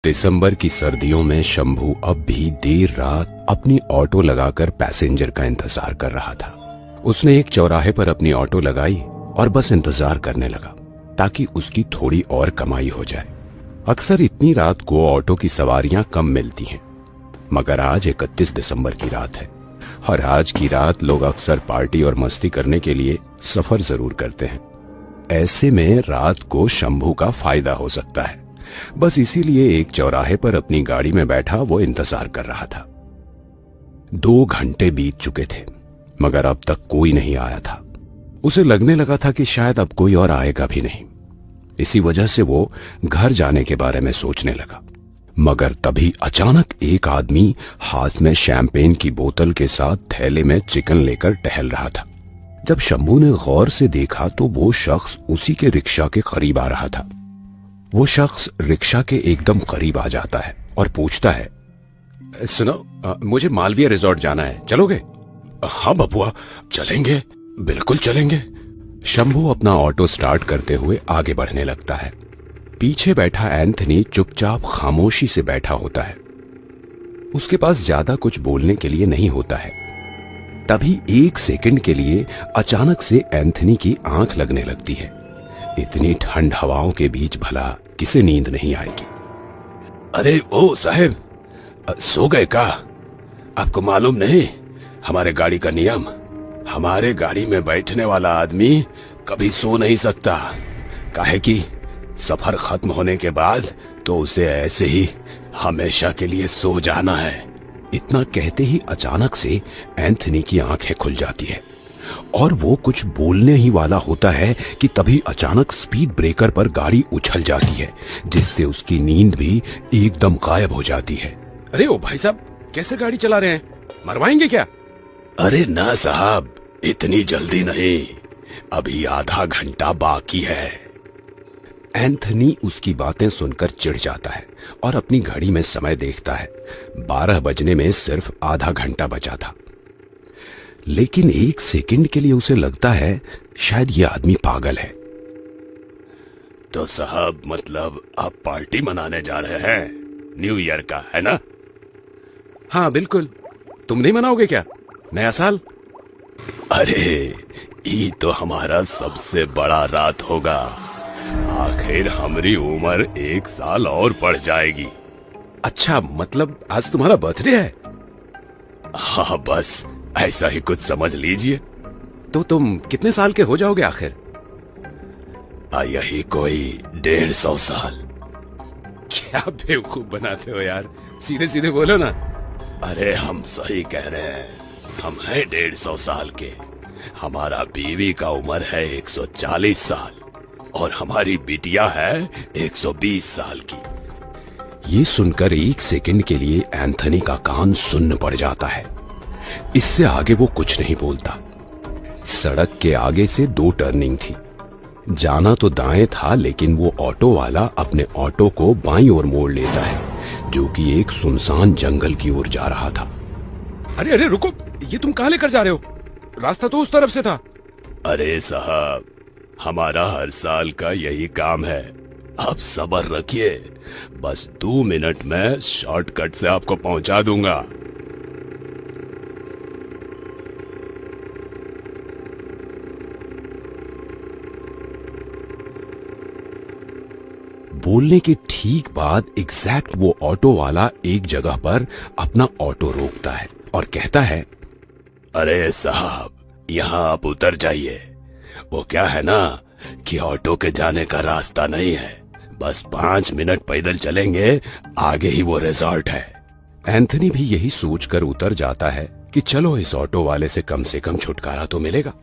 दिसंबर की सर्दियों में शंभू अब भी देर रात अपनी ऑटो लगाकर पैसेंजर का इंतजार कर रहा था। उसने एक चौराहे पर अपनी ऑटो लगाई और बस इंतजार करने लगा ताकि उसकी थोड़ी और कमाई हो जाए। अक्सर इतनी रात को ऑटो की सवारियां कम मिलती हैं, मगर आज 31 दिसंबर की रात है और आज की रात लोग अक्सर पार्टी और मस्ती करने के लिए सफर जरूर करते हैं। ऐसे में रात को शंभू का फायदा हो सकता है। बस इसीलिए एक चौराहे पर अपनी गाड़ी में बैठा वो इंतजार कर रहा था। 2 घंटे बीत चुके थे मगर अब तक कोई नहीं आया था। उसे लगने लगा था कि शायद अब कोई और आएगा भी नहीं। इसी वजह से वो घर जाने के बारे में सोचने लगा। मगर तभी अचानक एक आदमी हाथ में शैंपेन की बोतल के साथ थैले में चिकन लेकर टहल रहा था। जब शंभू ने गौर से देखा तो वो शख्स उसी के रिक्शा के करीब आ रहा था। वो शख्स रिक्शा के एकदम करीब आ जाता है और पूछता है, सुनो, मुझे मालवीय रिजॉर्ट जाना है, चलोगे? हाँ बबुआ, चलेंगे, बिल्कुल चलेंगे। शंभू अपना ऑटो स्टार्ट करते हुए आगे बढ़ने लगता है। पीछे बैठा एंथनी चुपचाप खामोशी से बैठा होता है। उसके पास ज्यादा कुछ बोलने के लिए नहीं होता है। तभी 1 सेकंड के लिए अचानक से एंथनी की आंख लगने लगती है। इतनी ठंड हवाओं के बीच भला किसे नींद नहीं आएगी? अरे ओ साहब, सो गए का? आपको मालूम नहीं हमारे गाड़ी का नियम? हमारे गाड़ी में बैठने वाला आदमी कभी सो नहीं सकता। काहे कि सफर खत्म होने के बाद तो उसे ऐसे ही हमेशा के लिए सो जाना है। इतना कहते ही अचानक से एंथनी की आंखें खुल जाती है और वो कुछ बोलने ही वाला होता है कि तभी अचानक स्पीड ब्रेकर पर गाड़ी उछल जाती है, जिससे उसकी नींद भी एकदम गायब हो जाती है। अरे ओ भाई साहब, कैसे गाड़ी चला रहे हैं? मरवाएंगे क्या? अरे ना साहब, इतनी जल्दी नहीं, अभी आधा घंटा बाकी है। एंथनी उसकी बातें सुनकर चिढ़ जाता है और अपनी घड़ी में समय देखता है। 12 बजने में सिर्फ आधा घंटा बचा था। लेकिन 1 सेकंड के लिए उसे लगता है शायद ये आदमी पागल है। तो साहब, मतलब आप पार्टी मनाने जा रहे हैं? न्यू ईयर का, है ना? हाँ बिल्कुल। तुम नहीं मनाओगे क्या नया साल? अरे ये तो हमारा सबसे बड़ा रात होगा। आखिर हमारी उम्र 1 साल और बढ़ जाएगी। अच्छा, मतलब आज तुम्हारा बर्थडे है? हाँ, बस ऐसा ही कुछ समझ लीजिए। तो तुम कितने साल के हो जाओगे आखिर? यही कोई 150 साल। क्या बेवकूफ बनाते हो यार, सीधे सीधे बोलो ना। अरे हम सही कह रहे हैं, हम हैं 150 साल के। हमारा बीवी का उम्र है 140 साल और हमारी बिटिया है 120 साल की। ये सुनकर 1 सेकंड के लिए एंथनी का कान सुन्न पड़ जाता है। इससे आगे वो कुछ नहीं बोलता। सड़क के आगे से 2 टर्निंग थी। जाना तो दाएं था, लेकिन वो ऑटो वाला अपने ऑटो को बाईं ओर मोड़ लेता है, जो कि एक सुनसान जंगल की ओर जा रहा था। अरे अरे रुको, ये तुम कहां लेकर जा रहे हो? रास्ता तो उस तरफ से था। अरे साहब, हमारा हर साल का यही काम है। आप सब्र रखिए, बस 2 मिनट में शॉर्टकट से आपको पहुंचा दूंगा। बोलने के ठीक बाद एग्जैक्ट वो ऑटो वाला एक जगह पर अपना ऑटो रोकता है और कहता है, अरे साहब, यहाँ आप उतर जाइए। वो क्या है ना कि ऑटो के जाने का रास्ता नहीं है, बस 5 मिनट पैदल चलेंगे, आगे ही वो रिजॉर्ट है। एंथनी भी यही सोचकर उतर जाता है कि चलो इस ऑटो वाले से कम छुटकारा तो मिलेगा।